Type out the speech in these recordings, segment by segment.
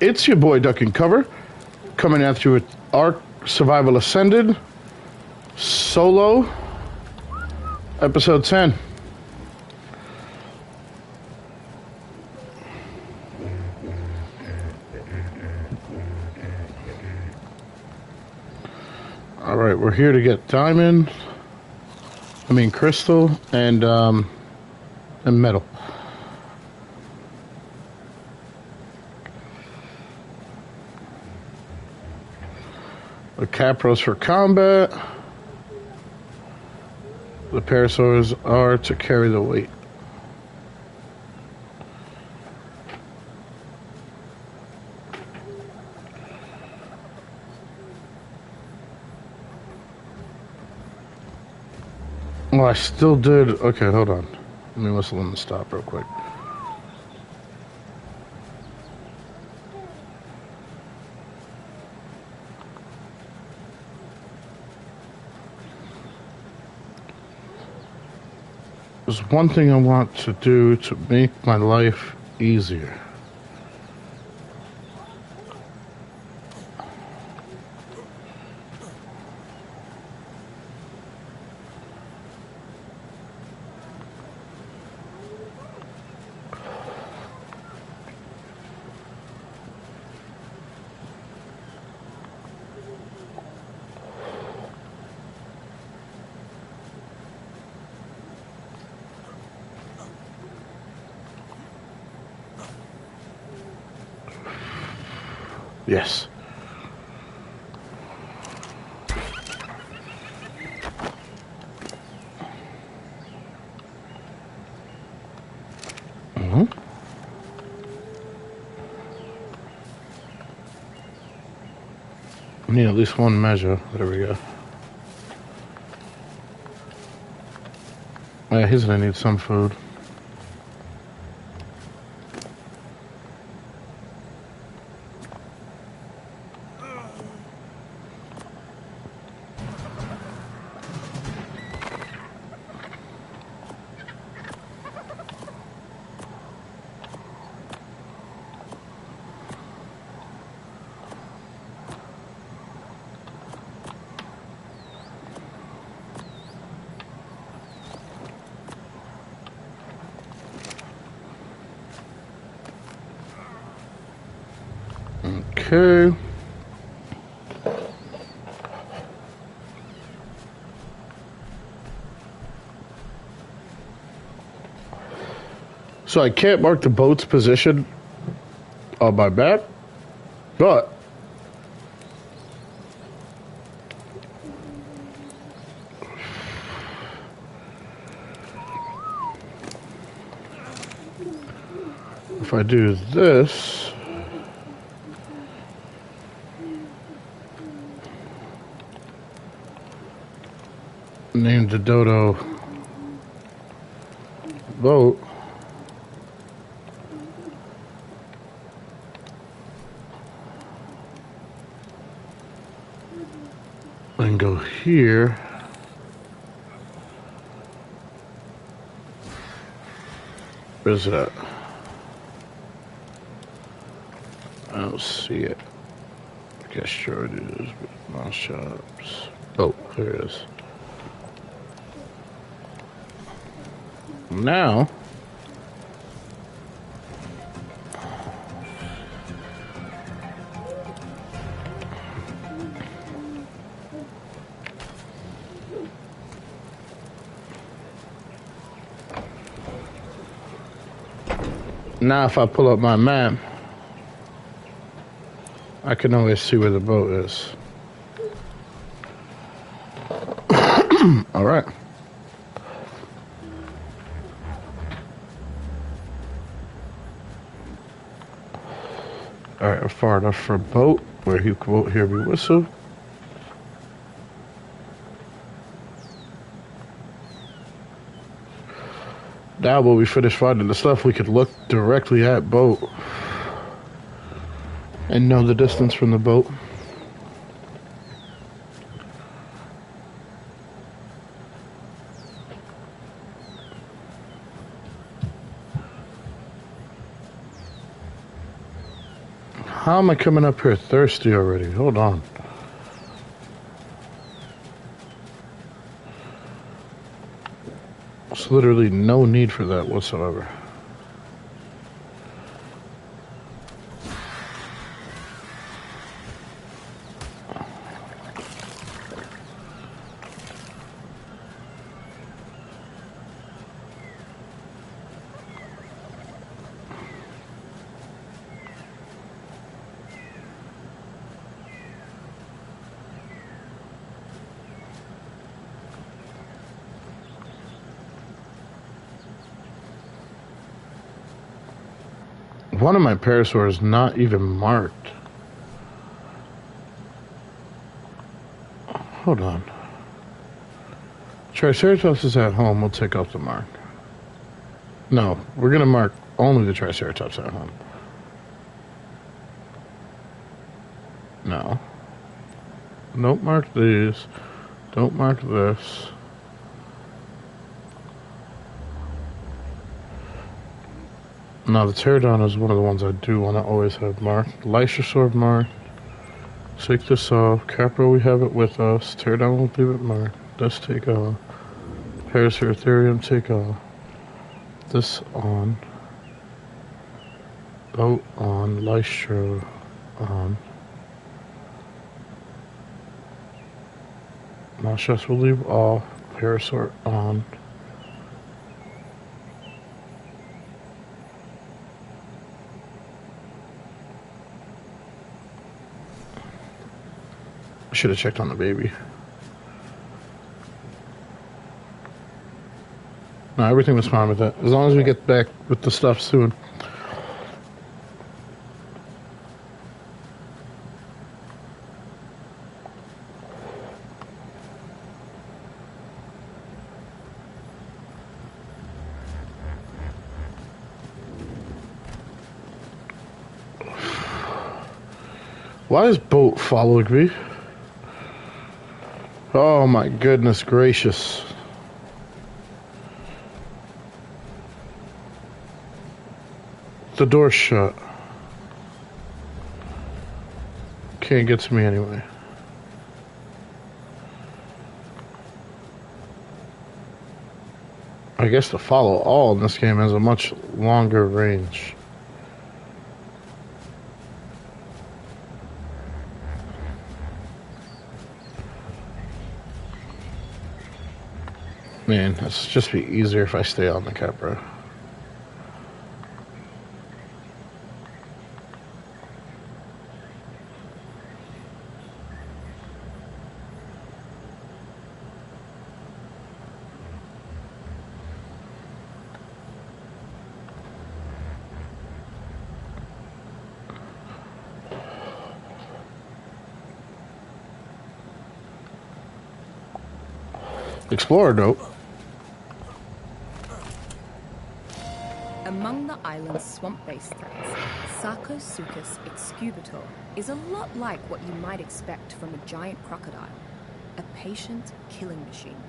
It's your boy Duck and Cover, coming at you with Ark Survival Ascended, Solo, Episode 10. Alright, we're here to get crystal, and metal. The capros for combat. The parasaurs are to carry the weight. Well, I still did. Okay, hold on. Let me whistle in the stop real quick. There's one thing I want to do to make my life easier. Yes. We need at least one measure. There we go. Yeah, he's gonna need some food. Okay. So I can't mark the boat's position on my map, but if I do this, name the dodo boat, and go here. Where's that? I don't see it. I guess sure it is, but not shops. Oh, here it is. Now, if I pull up my map, I can always see where the boat is. All right. Alright, far enough for a boat where he won't hear me whistle. Now when we finish finding the stuff, we could look directly at boat and know the distance from the boat. How am I coming up here thirsty already? Hold on. There's literally no need for that whatsoever. One of my parasaurs is not even marked. Hold on. Triceratops is at home. We'll take off the mark. No, we're going to mark only the Triceratops at home. No. Don't mark these. Don't mark this. Now, the Pterodon is one of the ones I do want to always have marked. Lysosaur marked. Take this off. Capra, we have it with us. Pterodon, we'll leave it marked. This take off. Paraceratherium, take off. This on. Boat on. Lystro on. Noxious we'll leave off. Parasaur on. Should have checked on the baby. No, everything was fine with that. As long as we get back with the stuff soon. Why is boat following me? Oh my goodness gracious. The door's shut. Can't get to me anyway. I guess the follow all in this game has a much longer range. Man, it's just be easier if I stay on the Capra. Explorer dope. Among the island's swamp-based threats, Sarcosuchus excubitor is a lot like what you might expect from a giant crocodile, a patient killing machine.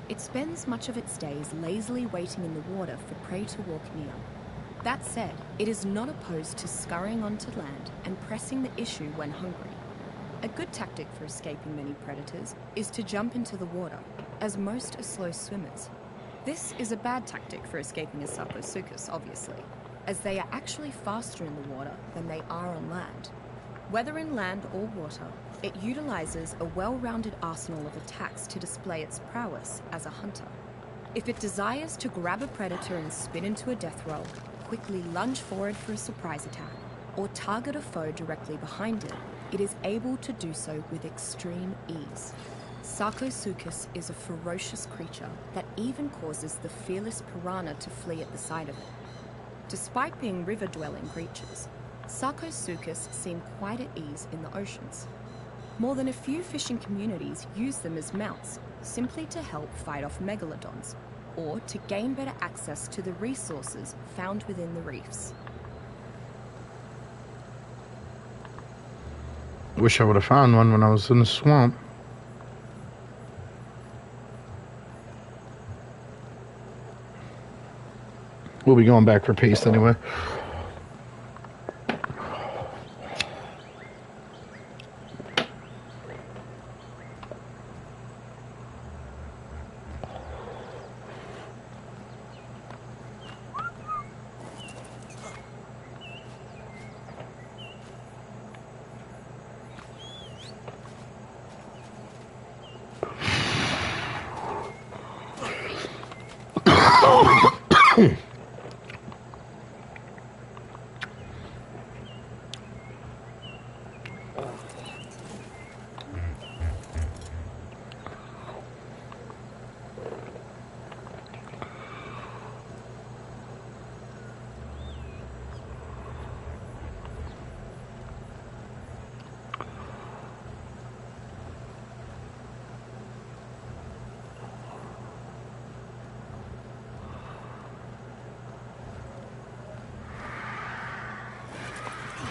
It spends much of its days lazily waiting in the water for prey to walk near. That said, it is not opposed to scurrying onto land and pressing the issue when hungry. A good tactic for escaping many predators is to jump into the water, as most are slow swimmers. This is a bad tactic for escaping a Sarcosuchus, obviously, as they are actually faster in the water than they are on land. Whether in land or water, it utilizes a well-rounded arsenal of attacks to display its prowess as a hunter. If it desires to grab a predator and spin into a death roll, quickly lunge forward for a surprise attack, or target a foe directly behind it, it is able to do so with extreme ease. Sarcosuchus is a ferocious creature that even causes the fearless piranha to flee at the sight of it. Despite being river-dwelling creatures, Sarcosuchus seem quite at ease in the oceans. More than a few fishing communities use them as mounts, simply to help fight off megalodons, or to gain better access to the resources found within the reefs. Wish I would have found one when I was in the swamp. We'll be going back for paste anyway.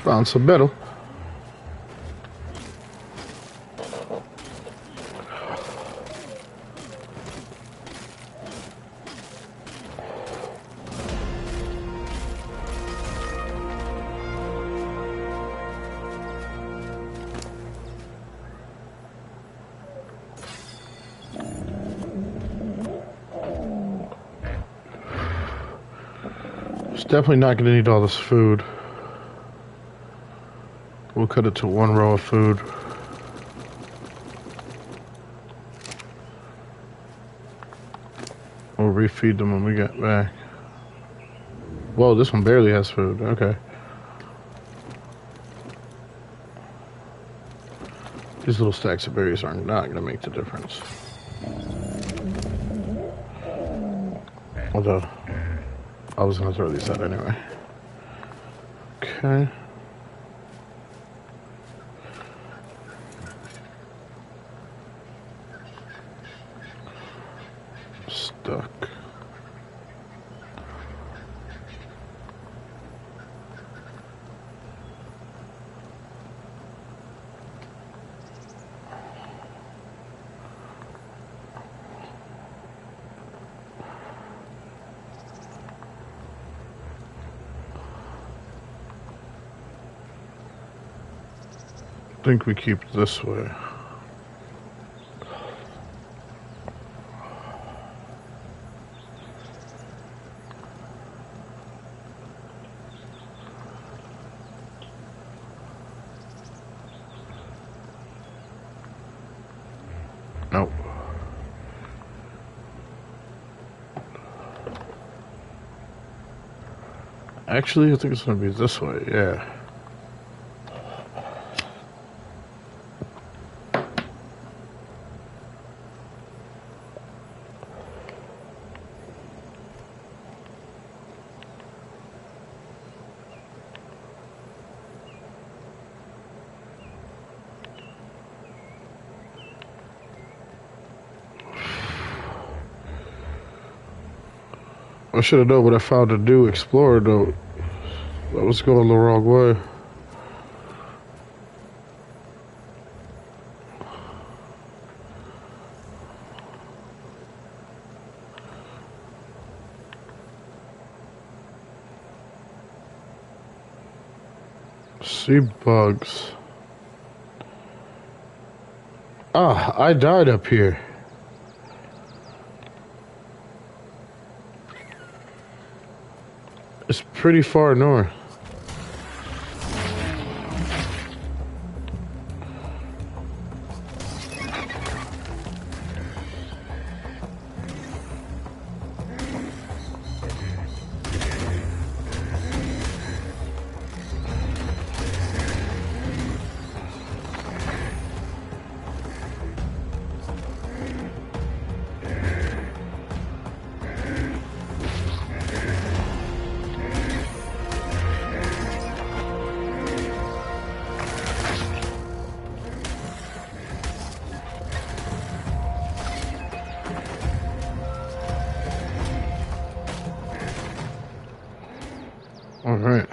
Found some metal. It's definitely not going to need all this food. We'll cut it to one row of food. We'll refeed them when we get back. Whoa, this one barely has food. Okay. These little stacks of berries are not going to make the difference. Although, I was going to throw these out anyway. Okay. Stuck. I think we keep it this way. Nope. Actually, I think it's going to be this way, yeah. I should have known what I found to do, explore though. I was going the wrong way. Sea bugs. Ah, I died up here. It's pretty far north. All right.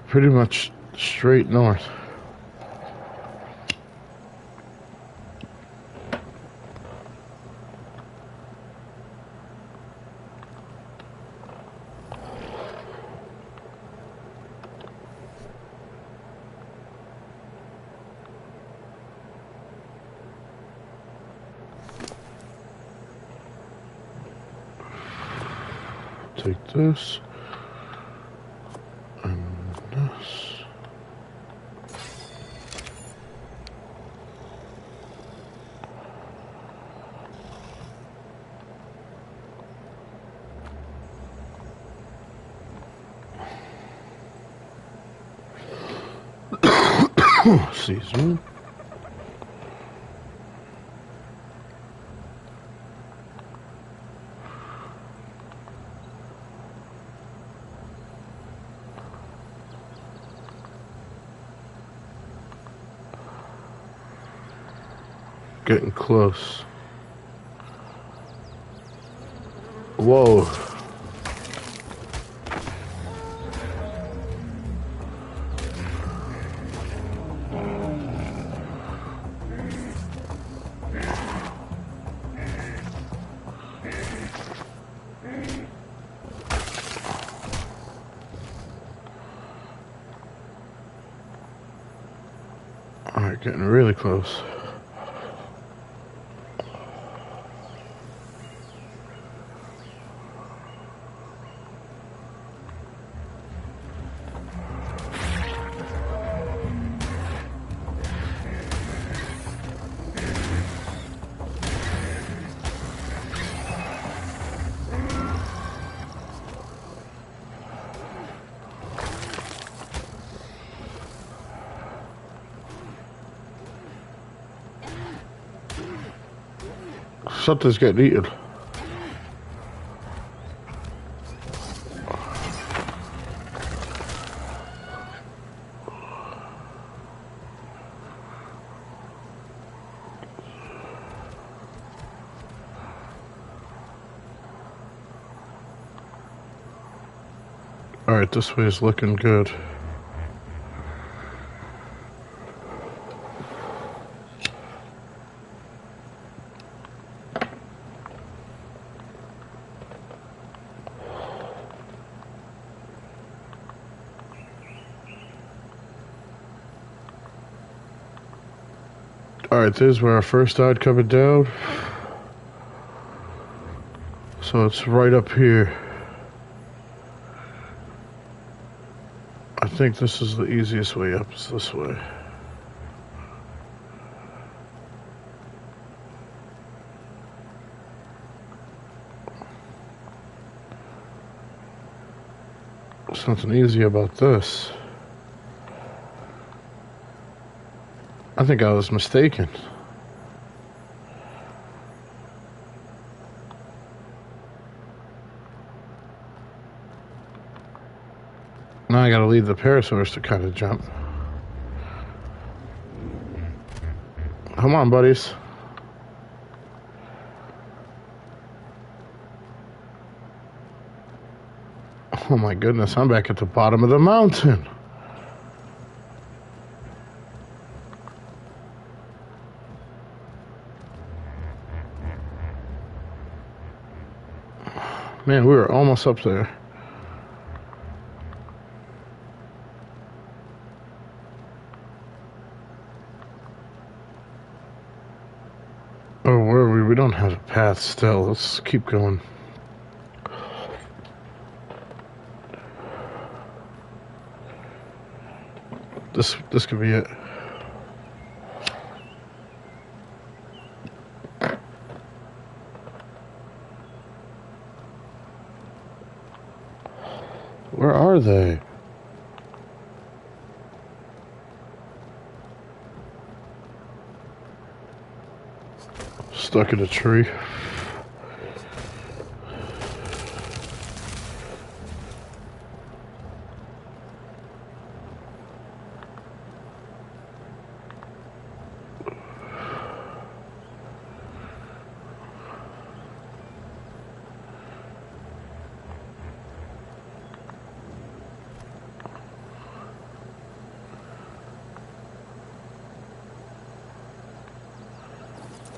Pretty much straight north. take this. And this. Season. Getting close. Whoa. Alright, getting really close. Something's getting eaten. Alright, this way is looking good. Alright, this is where our first died coming down. So it's right up here. I think this is the easiest way up, is this way. Something easy about this. I think I was mistaken. Now I gotta leave the parasaurs to kind of jump. Come on, buddies. Oh my goodness, I'm back at the bottom of the mountain. Man, we were almost up there. Oh, where are we? We don't have a path still. Let's keep going. This could be it. Where are they? Stuck in a tree.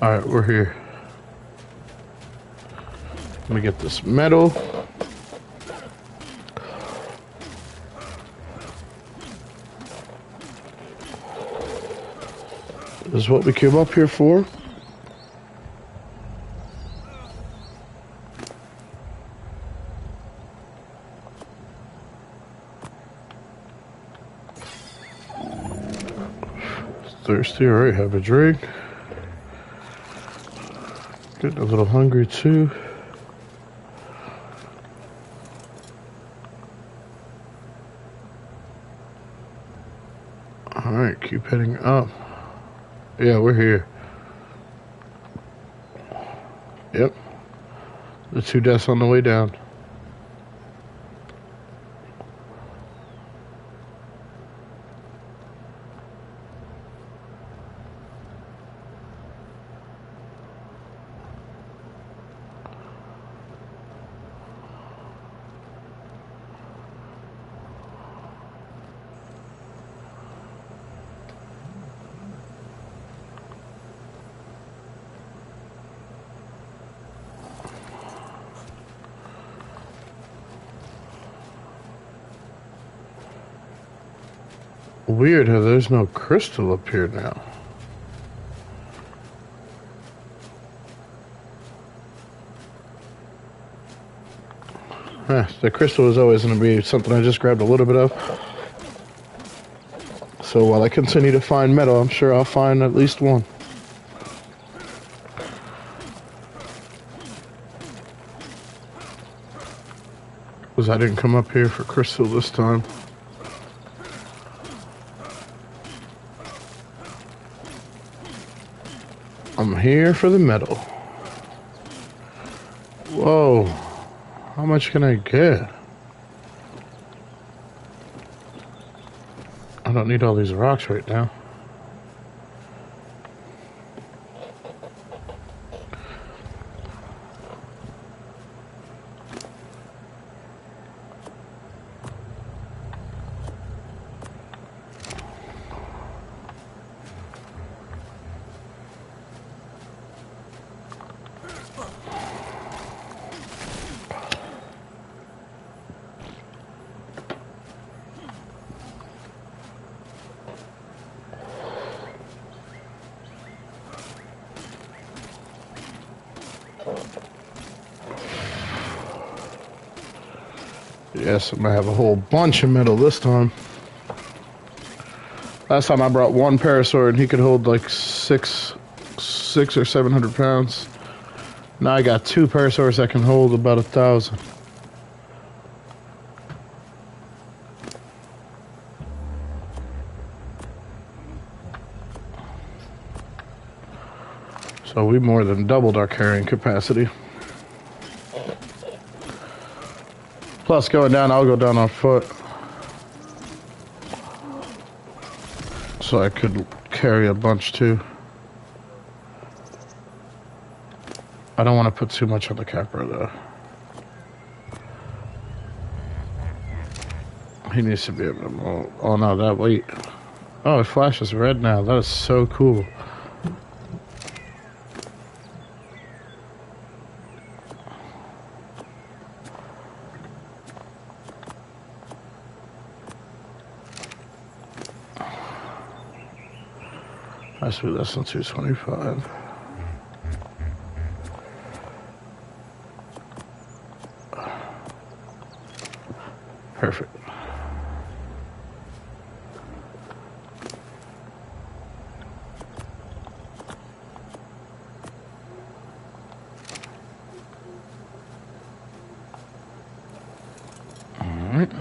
Alright, we're here. Let me get this metal. This is what we came up here for. Thirsty, alright, have a drink. Getting a little hungry too. Alright, keep heading up. Yeah, we're here. Yep. The 2 deaths on the way down. Weird how there's no crystal up here now. The crystal is always going to be something I just grabbed a little bit of. So while I continue to find metal, I'm sure I'll find at least one. Because I didn't come up here for crystal this time. I'm here for the metal. Whoa. How much can I get? I don't need all these rocks right now. Yes, I'm gonna have a whole bunch of metal this time. Last time I brought one parasaur and he could hold like six or 700 pounds. Now I got 2 parasaurs that can hold about 1,000. So we more than doubled our carrying capacity. Plus, going down, I'll go down on foot. So I could carry a bunch too. I don't want to put too much on the capper though. He needs to be able to move. Oh no, that weight. Oh, it flashes red now. That is so cool. Has to be less than 225. Perfect. All right.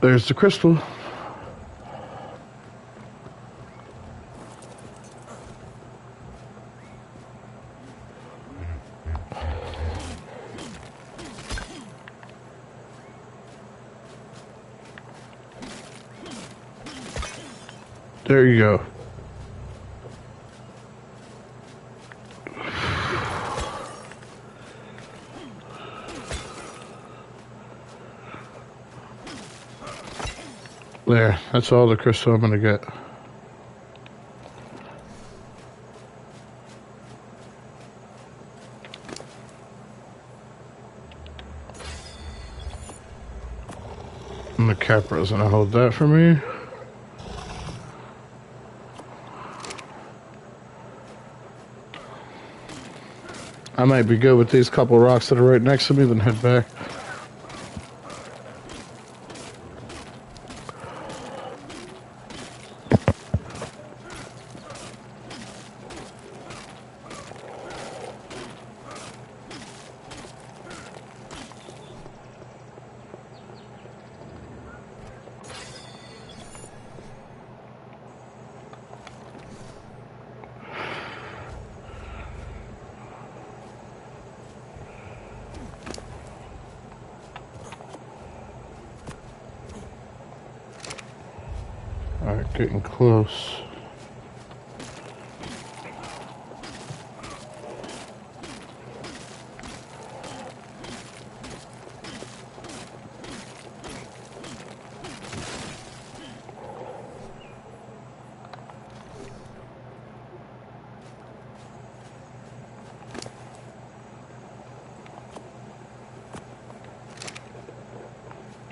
There's the crystal. There you go. There, that's all the crystal I'm gonna get. And the Capra's gonna hold that for me. I might be good with these couple rocks that are right next to me, then head back. getting close.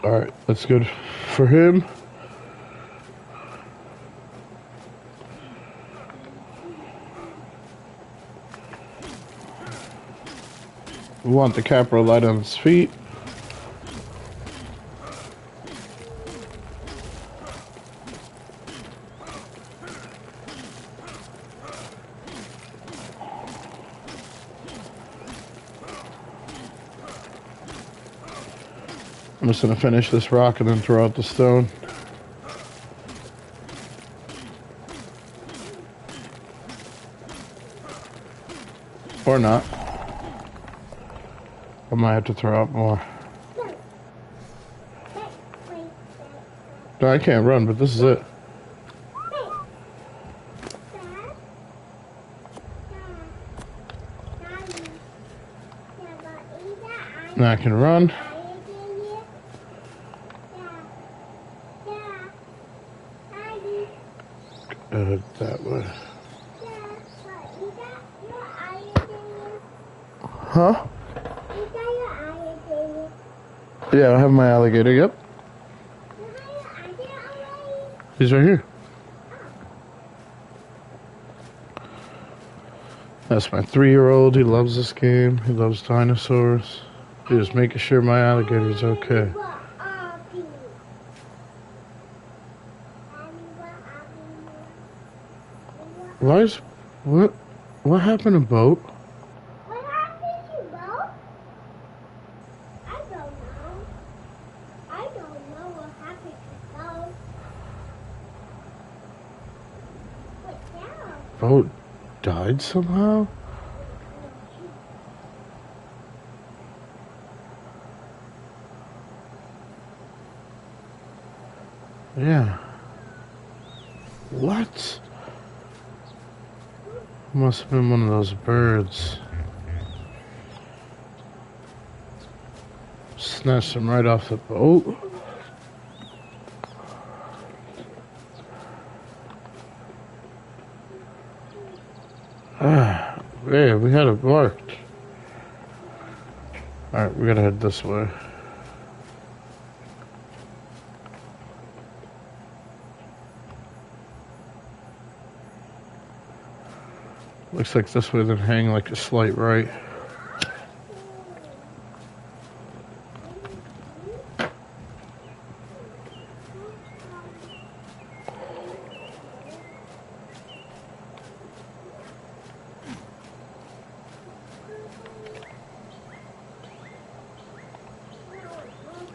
Alright, that's good for him. We want the capital light on his feet. I'm just going to finish this rock and then throw out the stone. Or not. I might have to throw out more. No, I can't run, but this is it. Now I can run. That way. Huh? Yeah, I have my alligator, yep. He's right here. That's my 3-year-old. He loves this game. He loves dinosaurs. He's just making sure my alligator's okay. Why is... What happened to Boat? What happened to Boat? I don't know. I don't know what happened to Boat. What's that? Boat died somehow? Yeah. What? Must have been one of those birds. Snatched him right off the boat. Ah, yeah, we had it marked. Alright, we gotta head this way. Looks like this way then hang like a slight right.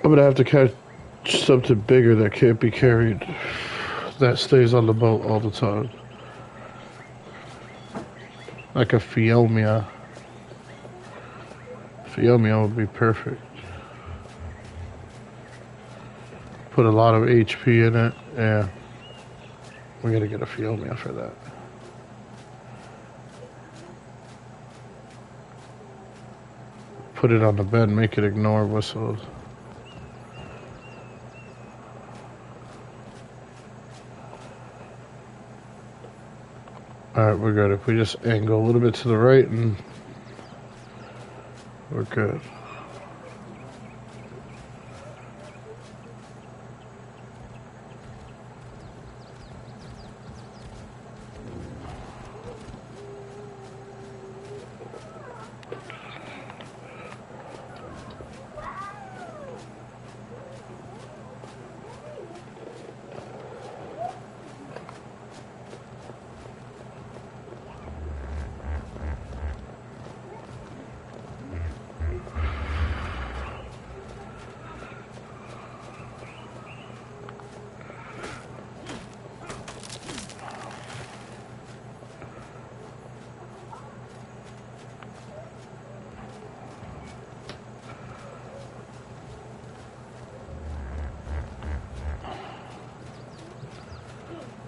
I'm gonna have to catch something bigger that can't be carried, that stays on the boat all the time. Like a Phiomia. Phiomia would be perfect. Put a lot of HP in it. Yeah. We gotta get a Phiomia for that. Put it on the bed, make it ignore whistles. Alright, we're good. If we just angle a little bit to the right and we're good.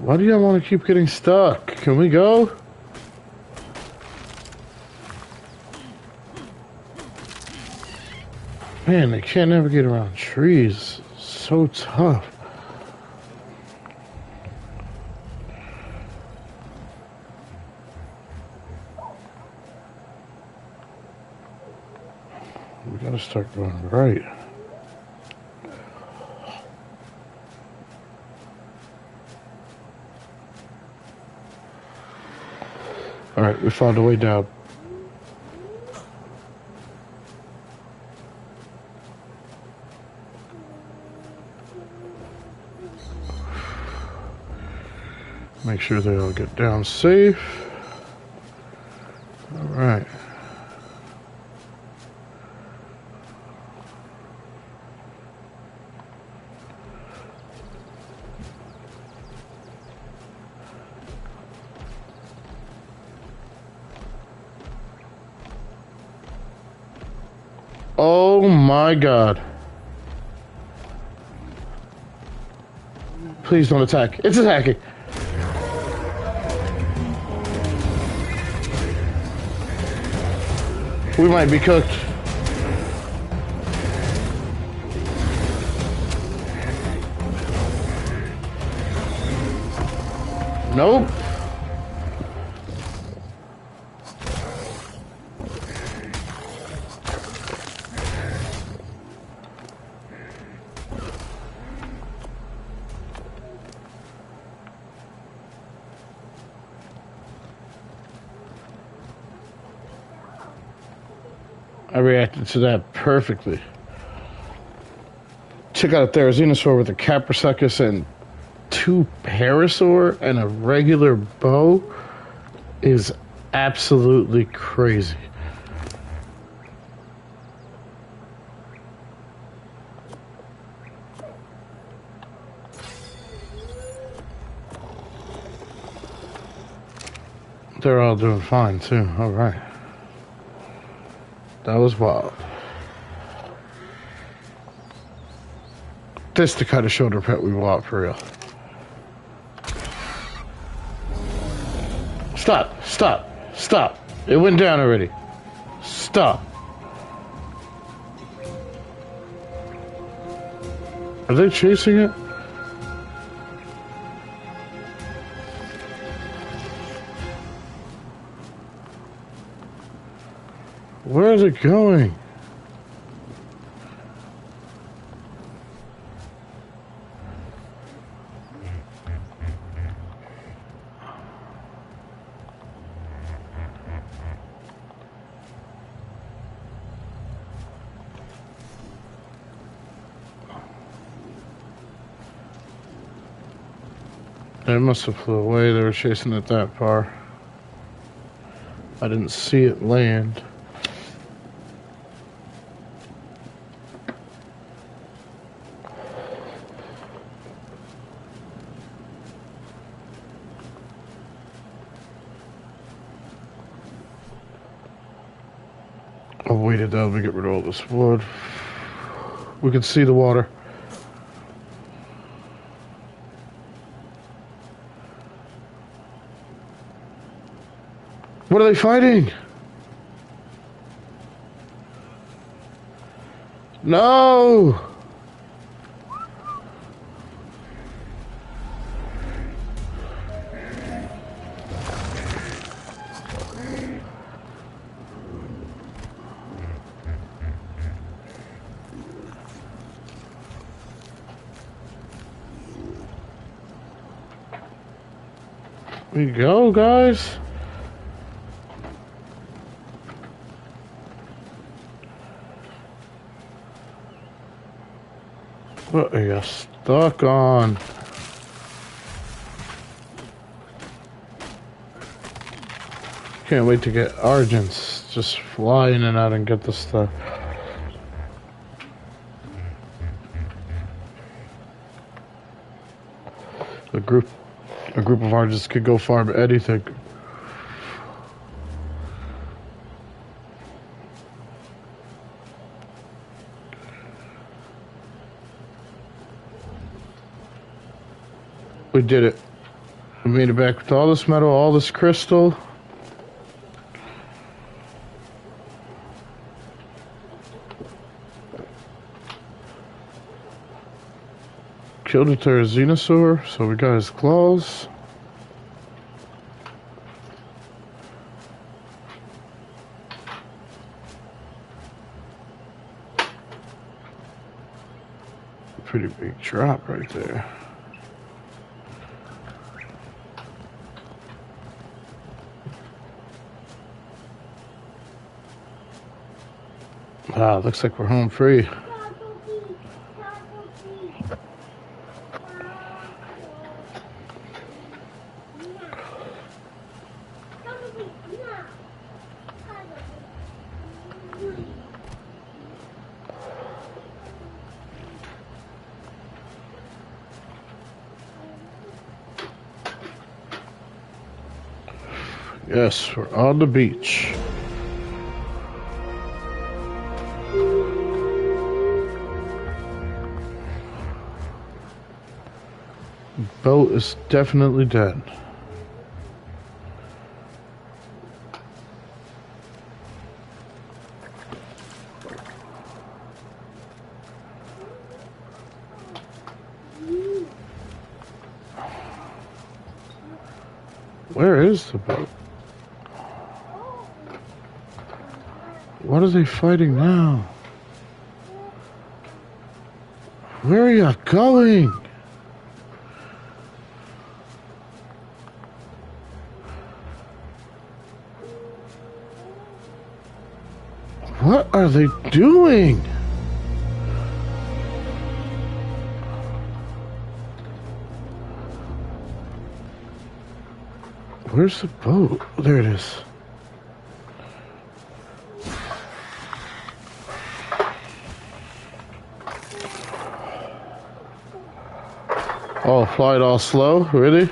Why do y'all want to keep getting stuck? Can we go? Man, they can't navigate around trees. So tough. We gotta start going right. Alright, we found a way down. Make sure they all get down safe. Alright. Oh my god. Please don't attack. It's attacking. We might be cooked. Nope. I reacted to that perfectly. Check out a Therizinosaur with a Caprosuchus and 2 Parasaur and a regular bow is absolutely crazy. They're all doing fine too. All right. That was wild. This the kind of shoulder pet we want for real. Stop, stop, stop. It went down already. Stop. Are they chasing it? Where is it going? It must have flew away. They were chasing it that far. I didn't see it land. I waited down to get rid of all this wood. We can see the water. What are they fighting? No! We go, guys. What are you stuck on? Can't wait to get Argents. Just fly in and out and get the stuff. A group of Argents could go farm anything. We did it. We made it back with all this metal, all this crystal. Killed a Pterosaur, so we got his claws. Pretty big drop right there. Wow, looks like we're home free. Yes, we're on the beach. Boat is definitely dead. Where is the boat? What are they fighting now? Where are you going? What are they doing? Where's the boat? Oh, there it is. Oh, fly it all slow? Really?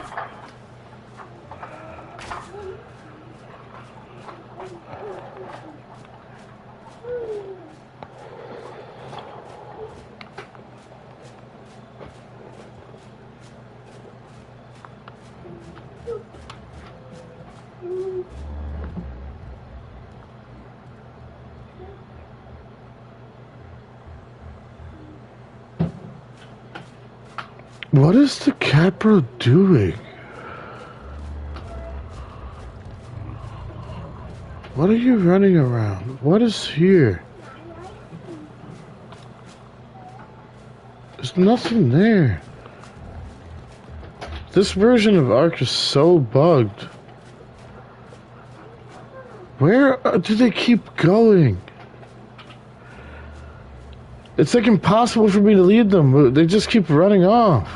What is the Capra doing? What are you running around? What is here? There's nothing there. This version of Ark is so bugged. Where do they keep going? It's like impossible for me to lead them. They just keep running off.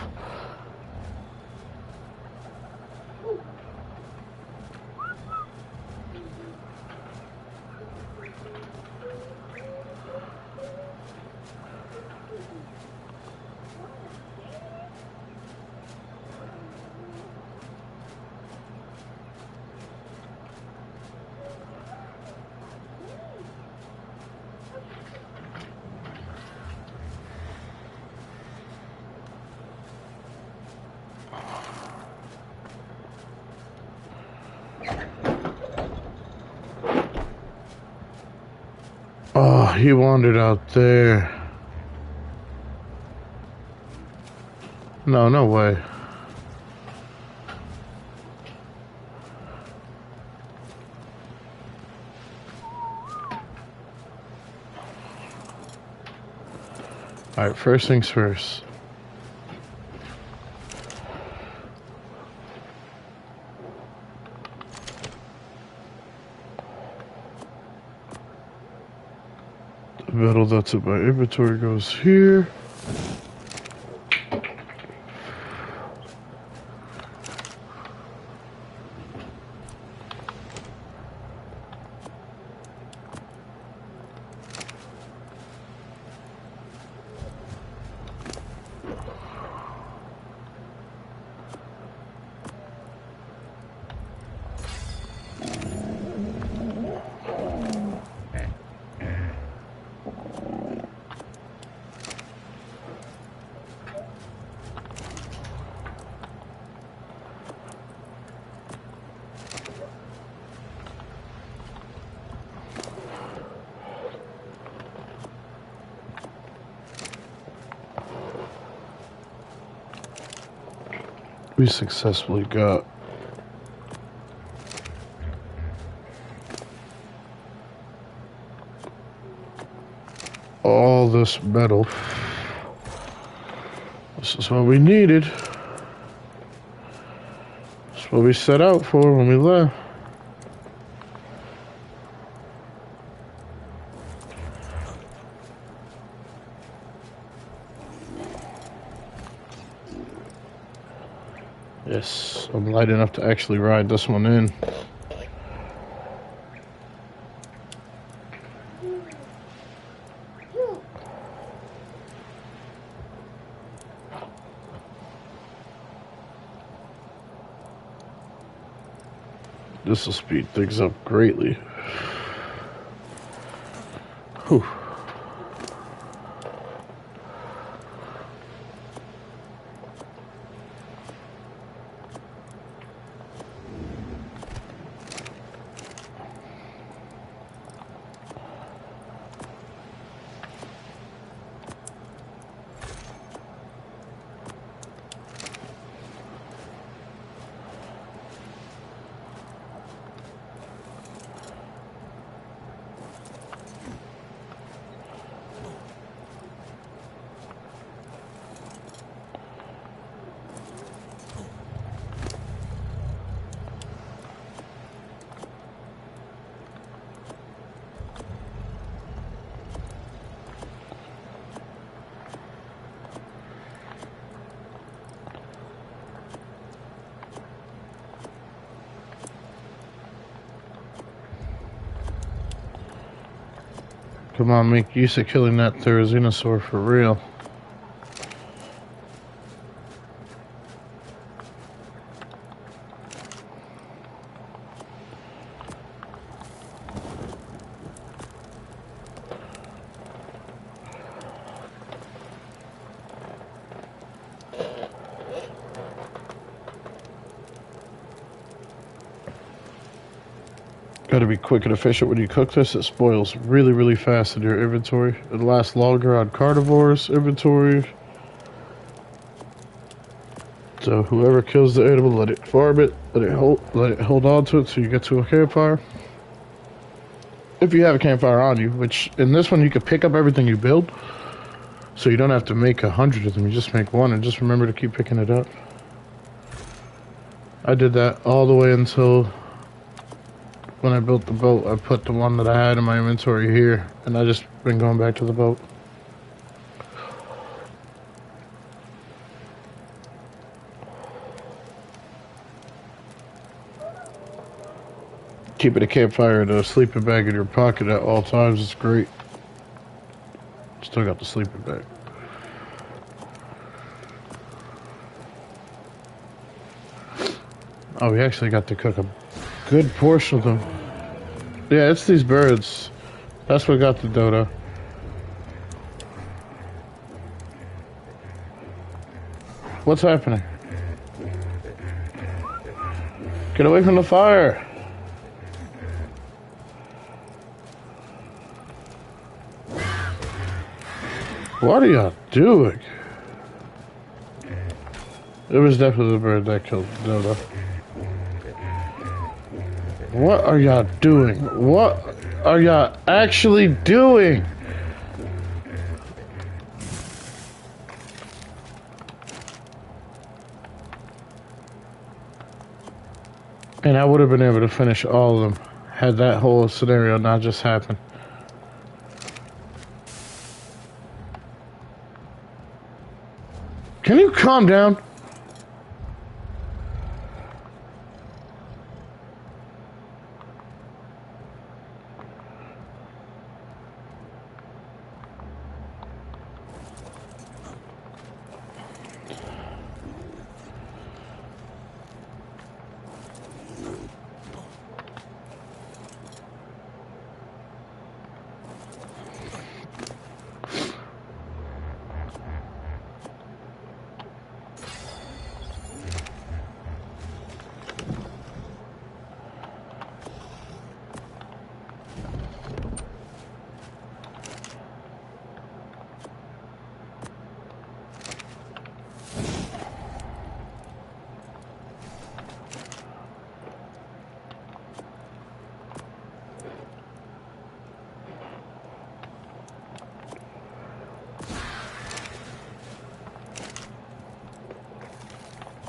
Oh, he wandered out there. No, no way. Alright, first things first. The metal that's in my inventory goes here. We successfully got all this metal. This is what we needed. This is what we set out for when we left. Yes, I'm light enough to actually ride this one in. This will speed things up greatly. Whew. Come on, make use of killing that Therizinosaur for real. Gotta be quick and efficient when you cook this. It spoils really, really fast in your inventory. It lasts longer on carnivores' inventory. So whoever kills the animal, let it farm it, let it hold on to it so you get to a campfire. If you have a campfire on you, which in this one you can pick up everything you build. So you don't have to make 100 of them, you just make one and just remember to keep picking it up. I did that all the way until when I built the boat. I put the one that I had in my inventory here, and I just been going back to the boat. Keeping a campfire and a sleeping bag in your pocket at all times is great. Still got the sleeping bag. Oh, we actually got to cook a good portion of them. Yeah, it's these birds. That's what got the dodo. What's happening? Get away from the fire! What are y'all doing? It was definitely the bird that killed the dodo. What are y'all doing? What are y'all actually doing? And I would have been able to finish all of them had that whole scenario not just happened. Can you calm down?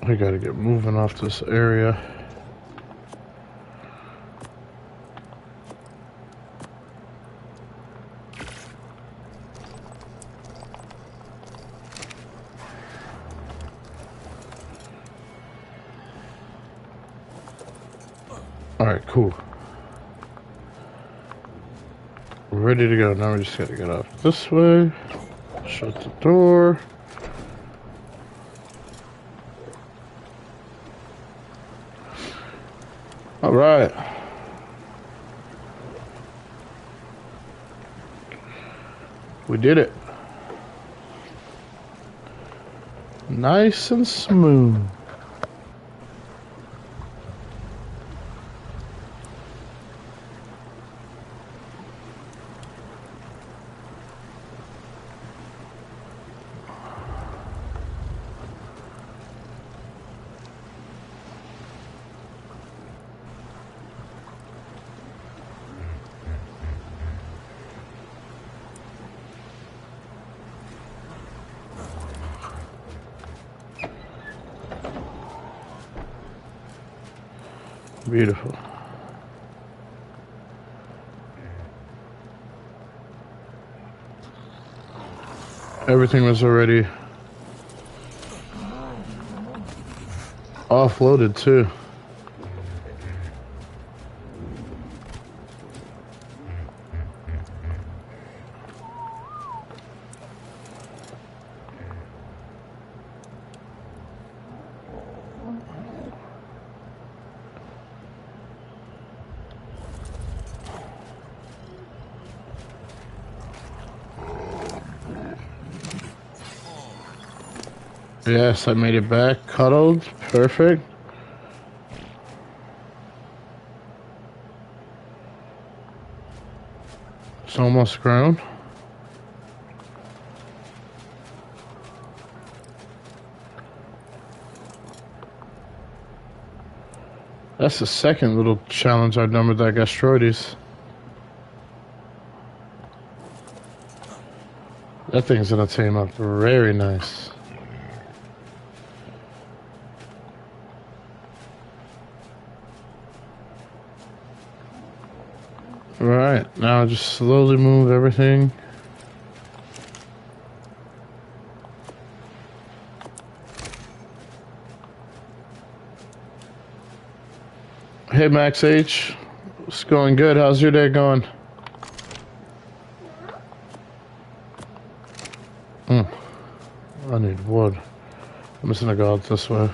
We gotta get moving off this area. Alright, cool. We're ready to go. Now we just gotta get off this way. Shut the door. Alright. We did it. Nice and smooth. Beautiful. Everything was already offloaded too. Yes, I made it back. Cuddled. Perfect. It's almost grown. That's the second little challenge I've done with that gastroides. That thing's gonna tame up very nice. Right, now just slowly move everything. Hey Max H, it's going good. How's your day going? I need wood. I'm just gonna go out this way.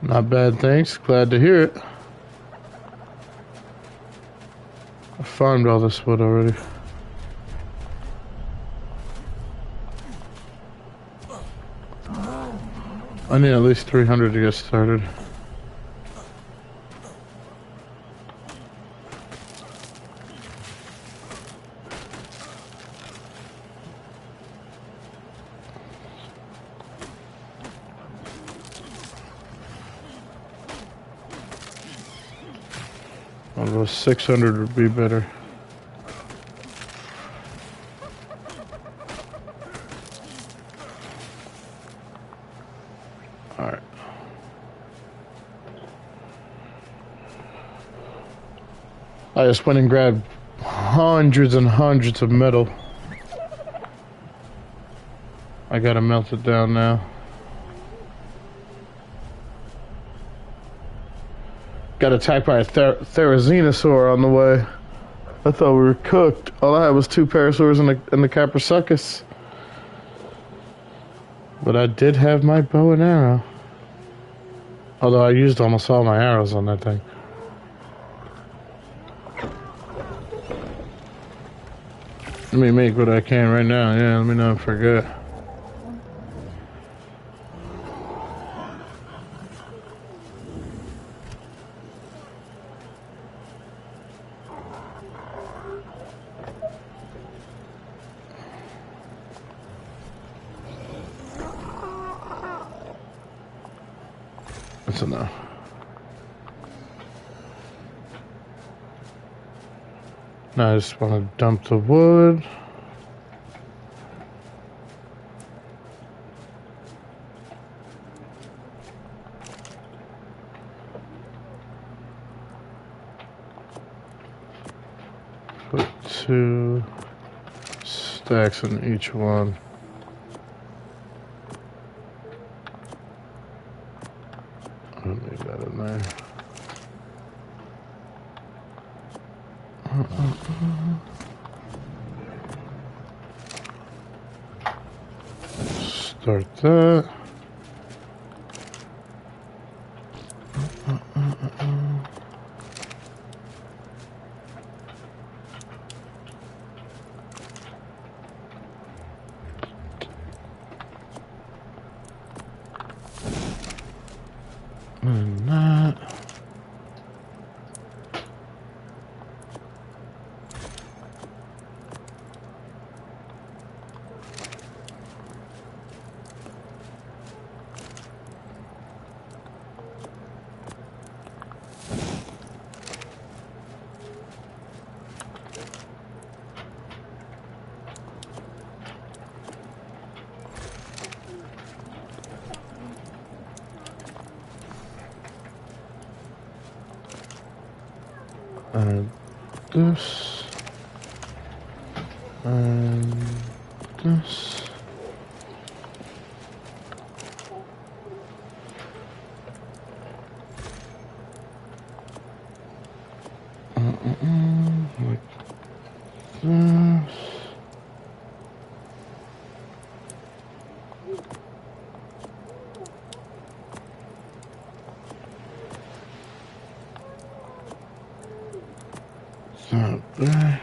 Not bad, thanks. Glad to hear it. I farmed all this wood already. I need at least 300 to get started. Although 600 would be better. Alright. I just went and grabbed hundreds and hundreds of metal. I gotta melt it down now. Got attacked by a Therizinosaur on the way. I thought we were cooked. All I had was 2 parasaurs and the Caprosuchus. But I did have my bow and arrow. Although I used almost all my arrows on that thing. Let me make what I can right now. Yeah, let me not forget. That's enough. Now I just want to dump the wood. Put 2 stacks in each one. I'll leave that in there. Start that. And that. And this. And this. Like this. Not there.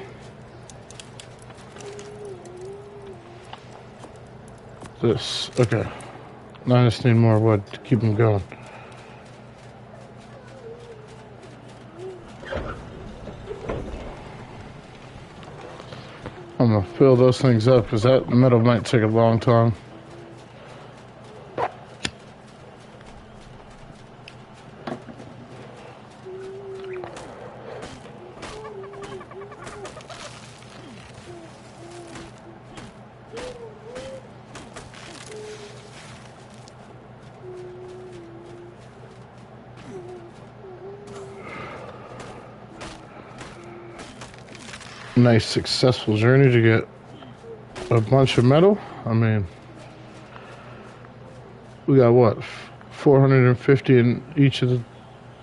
This. Okay. Now I just need more wood to keep them going. I'm gonna fill those things up because that metal might take a long time. Nice successful journey to get a bunch of metal. I mean, we got what, 450 in each of the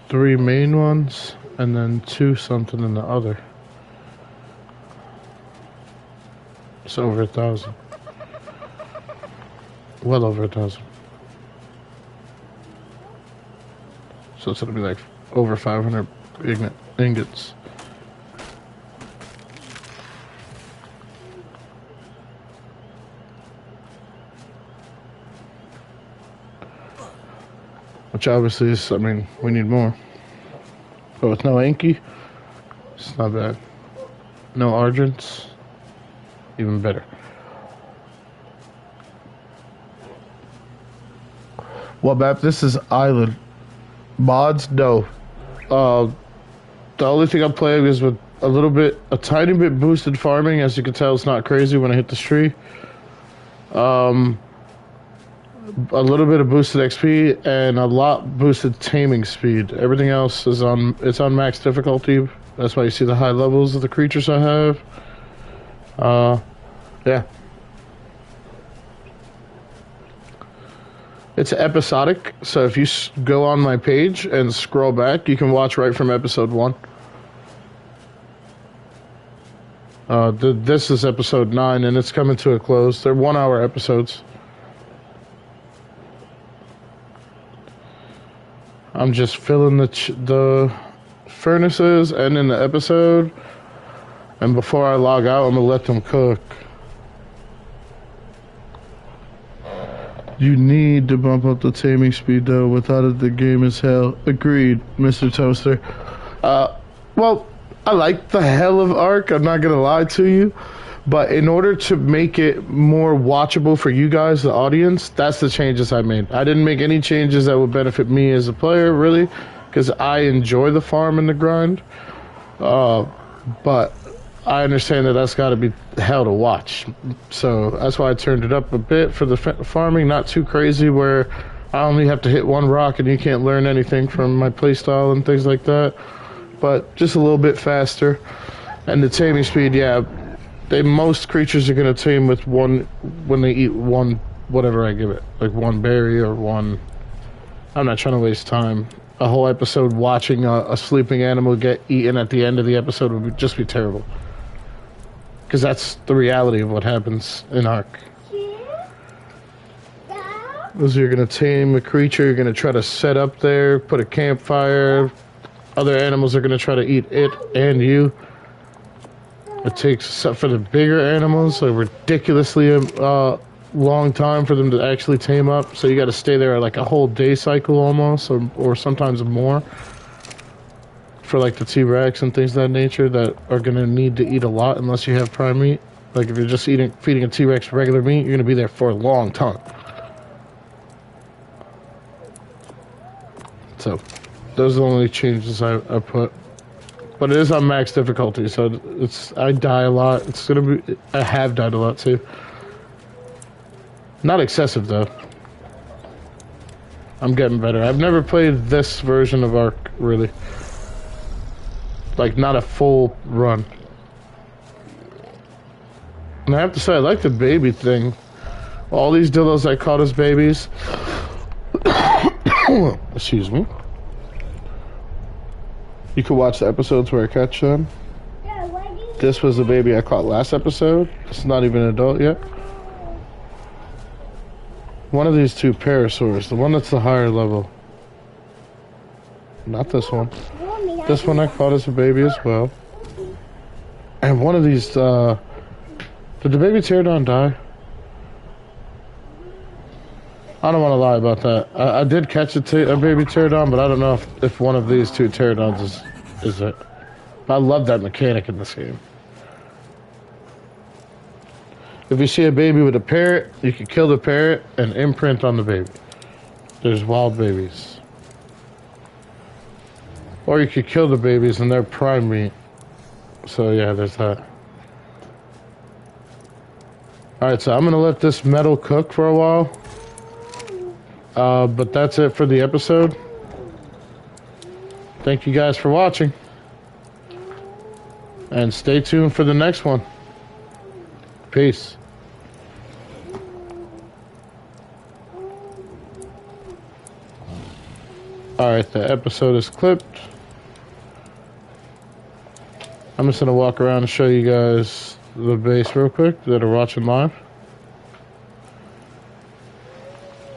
3 main ones, and then 2 something in the other. It's over 1,000. Well over 1,000. So it's gonna be like over 500 ingots. Which obviously is, I mean, we need more. But with no inky, it's not bad. No argents, even better. Well, Bap, this is Island. Mods, no. The only thing I'm playing is with a tiny bit boosted farming. As you can tell, it's not crazy when I hit this tree. A little bit of boosted XP and a lot boosted taming speed. Everything else is it's on max difficulty. That's why you see the high levels of the creatures I have. Yeah. It's episodic, so if you go on my page and scroll back, you can watch right from episode 1. This is episode 9, and it's coming to a close. They're 1-hour episodes. I'm just filling the furnaces, ending the episode, and before I log out, I'm gonna let them cook. You need to bump up the taming speed, though. Without it, the game is hell. Agreed, Mr. Toaster. Well, I like the hell of Ark, I'm not gonna lie to you. But in order to make it more watchable for you guys, the audience, that's the changes I made. I didn't make any changes that would benefit me as a player, really, because I enjoy the farm and the grind. But I understand that that's got to be hell to watch. So that's why I turned it up a bit for the farming, not too crazy where I only have to hit one rock and you can't learn anything from my playstyle and things like that. But just a little bit faster. And the taming speed, yeah, most creatures are going to tame with one when they eat one, whatever I give it. Like one berry or one... I'm not trying to waste time. A whole episode watching a sleeping animal get eaten at the end of the episode would just be terrible. Because that's the reality of what happens in Ark. Is you're going to tame a creature, you're going to try to set up there, put a campfire. Other animals are going to try to eat it and you. It takes, for the bigger animals, a ridiculously long time for them to actually tame up. So you got to stay there like a whole day cycle almost, or sometimes more. For like the T-Rex and things of that nature that are going to need to eat a lot unless you have prime meat. Like if you're just feeding a T-Rex regular meat, you're going to be there for a long time. So those are the only changes I put. But it is on max difficulty, so I die a lot. It's going to be... I have died a lot too. Not excessive though. I'm getting better. I've never played this version of Ark really. Like, not a full run. And I have to say, I like the baby thing. All these dildos I caught as babies. Excuse me. You can watch the episodes where I catch them. This was the baby I caught last episode. It's not even an adult yet. One of these two parasaurs. The one that's the higher level. Not this one. This one I caught as a baby as well. And one of these, did the baby pterodon die? I don't want to lie about that. I did catch a baby pterodon, but I don't know if one of these two pterodons is it. I love that mechanic in this game. If you see a baby with a parrot, you can kill the parrot and imprint on the baby. There's wild babies. Or you could kill the babies and they're prime meat. So yeah, there's that. Alright, so I'm going to let this metal cook for a while. But that's it for the episode. Thank you guys for watching. And stay tuned for the next one. Peace. Alright, the episode is clipped. I'm just going to walk around and show you guys the base real quick that are watching live.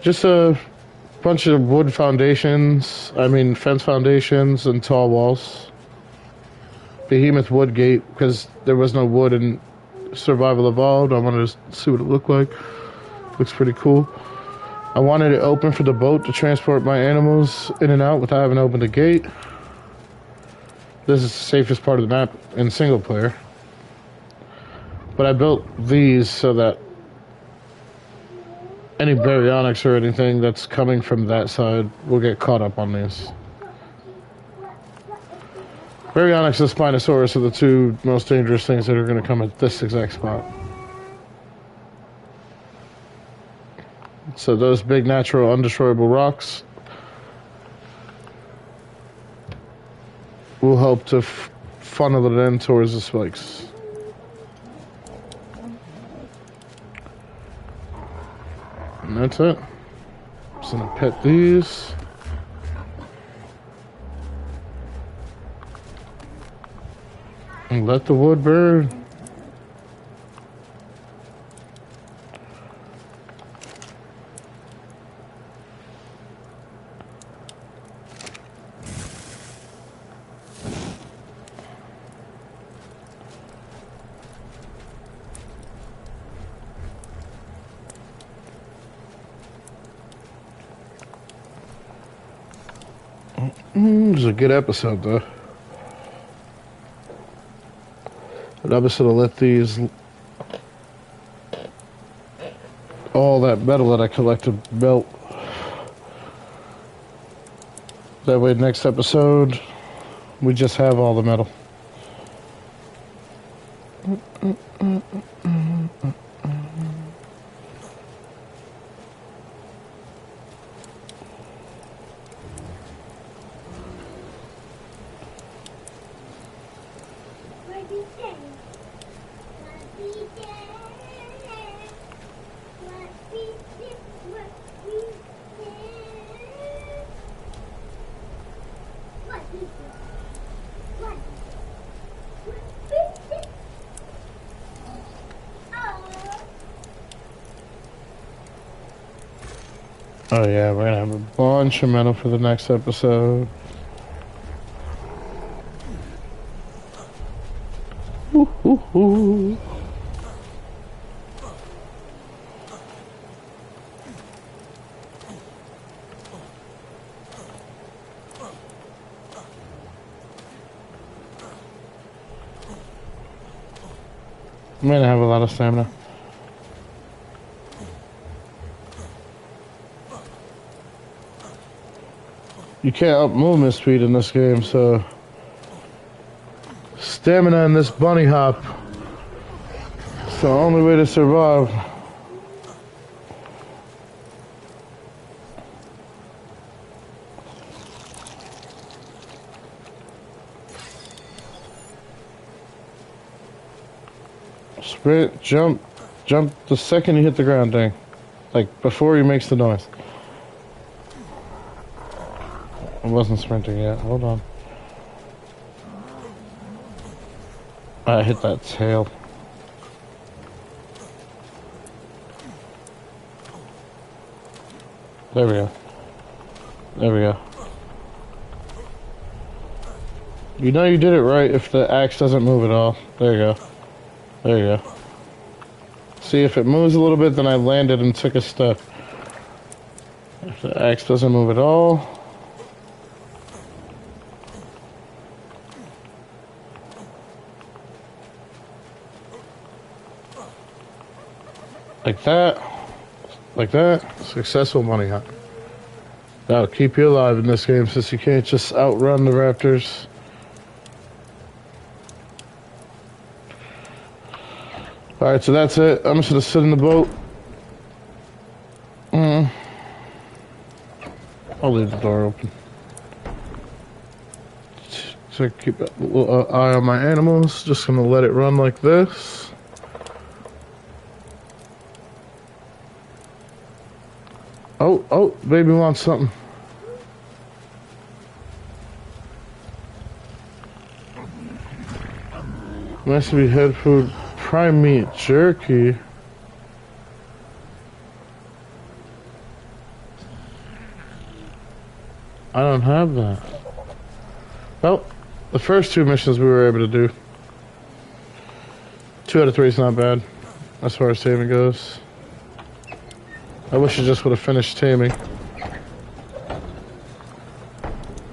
Just a bunch of wood foundations, fence foundations and tall walls. Behemoth wood gate, because there was no wood in Survival Evolved. I wanted to see what it looked like. Looks pretty cool. I wanted it open for the boat to transport my animals in and out without having to open the gate. This is the safest part of the map in single player. But I built these so that any baryonyx or anything that's coming from that side will get caught up on these. Baryonyx and Spinosaurus are the two most dangerous things that are going to come at this exact spot. So those big natural undestroyable rocks will help to funnel it in towards the spikes. And that's it. Just gonna pet these. And let the wood burn. It was a good episode, though. And I'm just gonna let these, all that metal that I collected, melt. That way, next episode, we just have all the metal. Oh yeah, we're gonna have a bunch of metal for the next episode. Ooh, ooh, ooh. I'm gonna have a lot of stamina. You can't up movement speed in this game, so stamina in this bunny hop. It's the only way to survive. Sprint, jump the second you hit the ground, dang. Like, before he makes the noise. I wasn't sprinting yet, hold on. I hit that tail. There we go. There we go. You know you did it right if the axe doesn't move at all. There you go. There you go. See, if it moves a little bit, then I landed and took a step. If the axe doesn't move at all... Like that. Like that. Successful money hunt. That'll keep you alive in this game since you can't just outrun the raptors. Alright, so that's it. I'm just gonna sit in the boat. I'll leave the door open. So keep a little eye on my animals. Just gonna let it run like this. Oh, baby wants something. Must be head food. Prime meat jerky. I don't have that. Well, the first two missions we were able to do. 2 out of 3 is not bad as far as taming goes. I wish I just would have finished taming.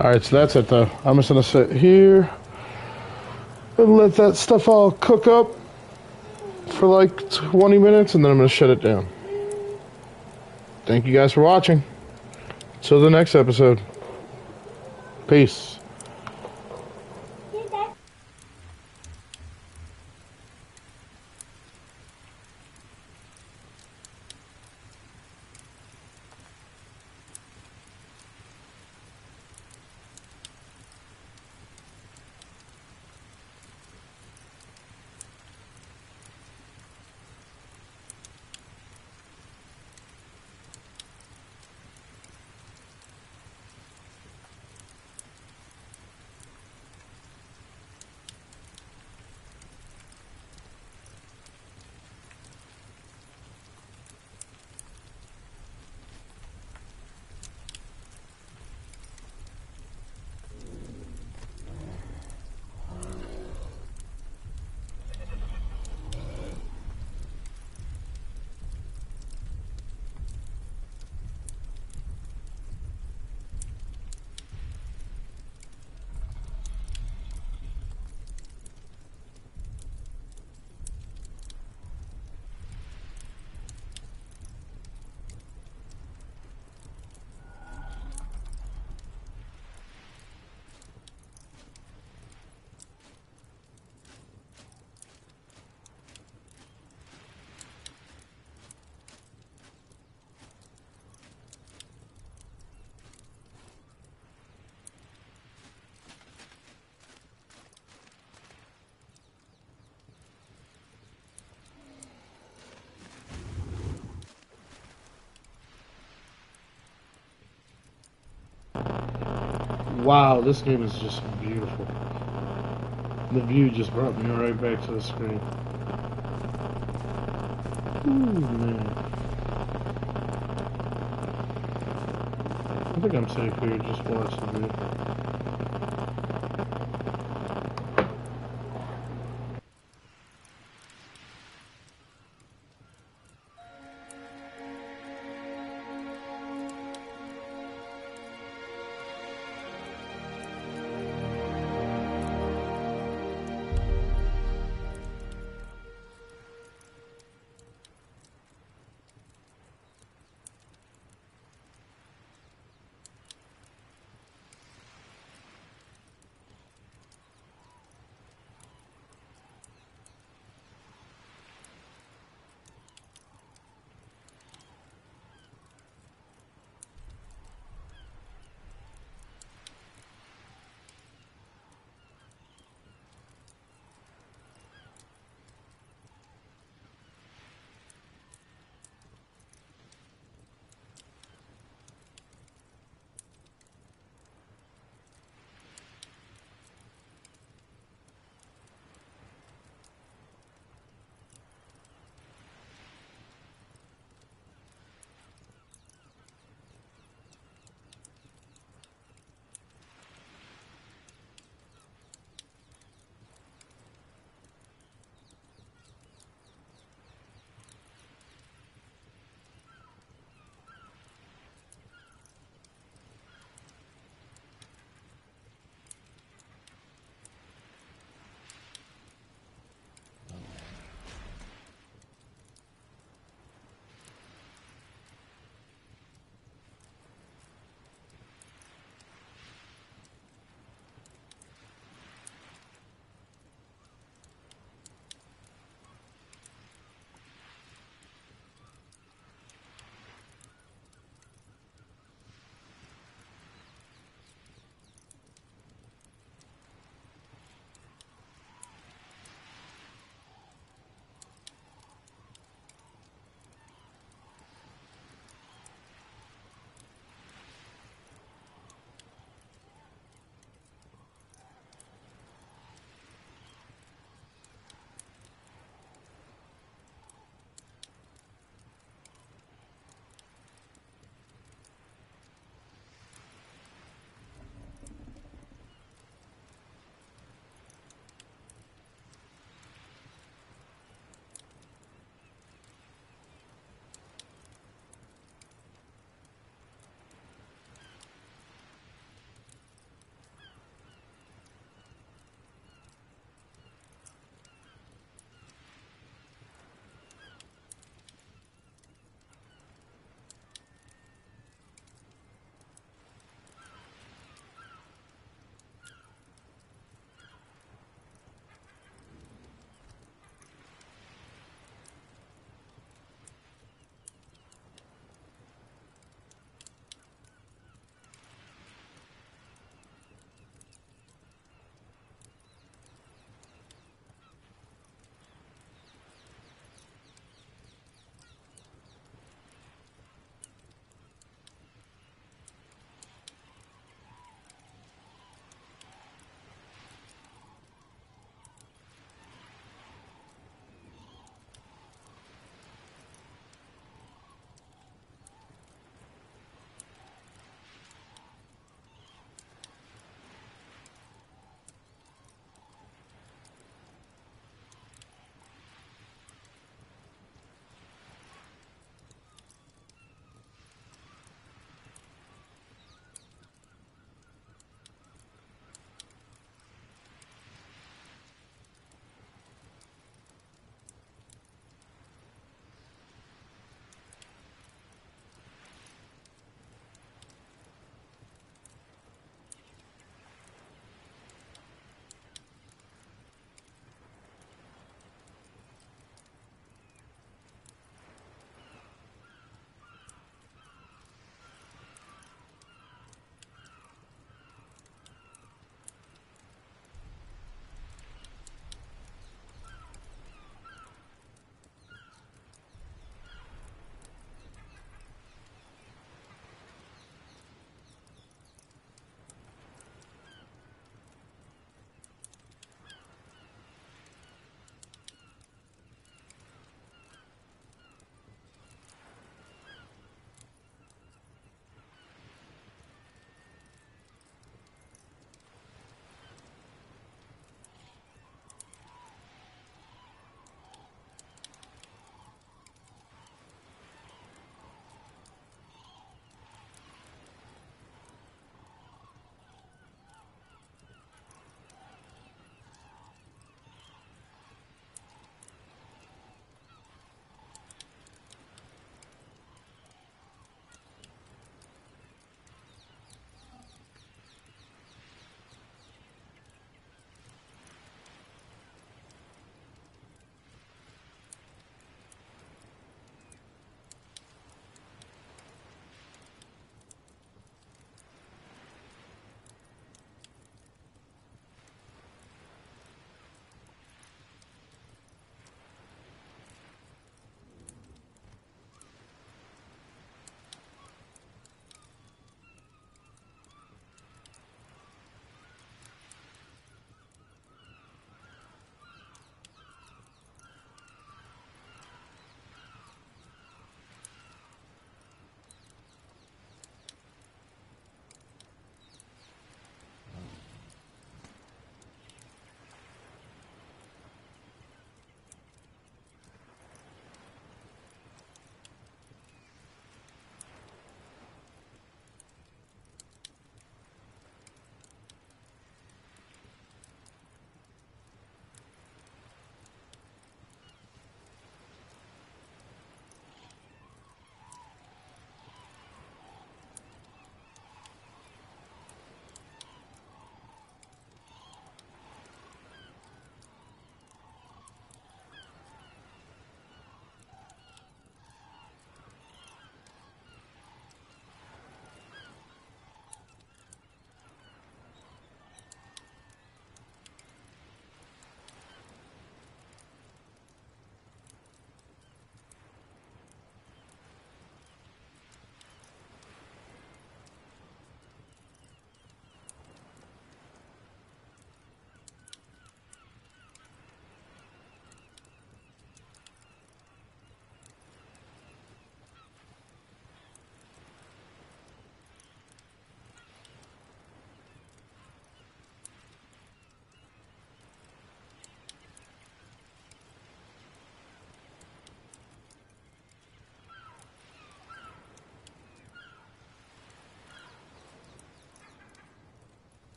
Alright, so that's it though. I'm just gonna sit here and let that stuff all cook up for like 20 minutes and then I'm gonna shut it down. Thank you guys for watching. Till the next episode. Peace. Wow, this game is just beautiful. The view just brought me right back to the screen. Ooh, man. I think I'm safe here, just watch the view.